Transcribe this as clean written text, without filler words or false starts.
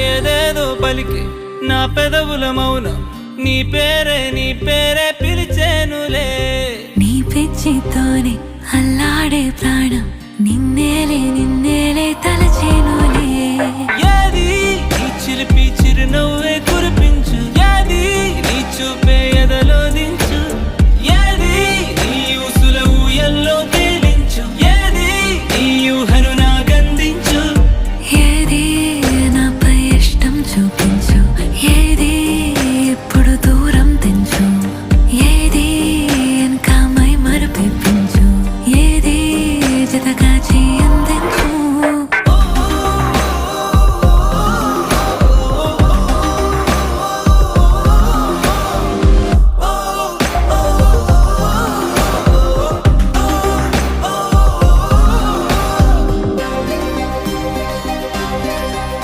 ఏదేదో పలికి నా పెదవుల మౌనం నీ పేరే పిలిచేనులే నీ పిచ్చితోనే అల్లాడే ప్రాణం నిన్నేలే తలచేనులే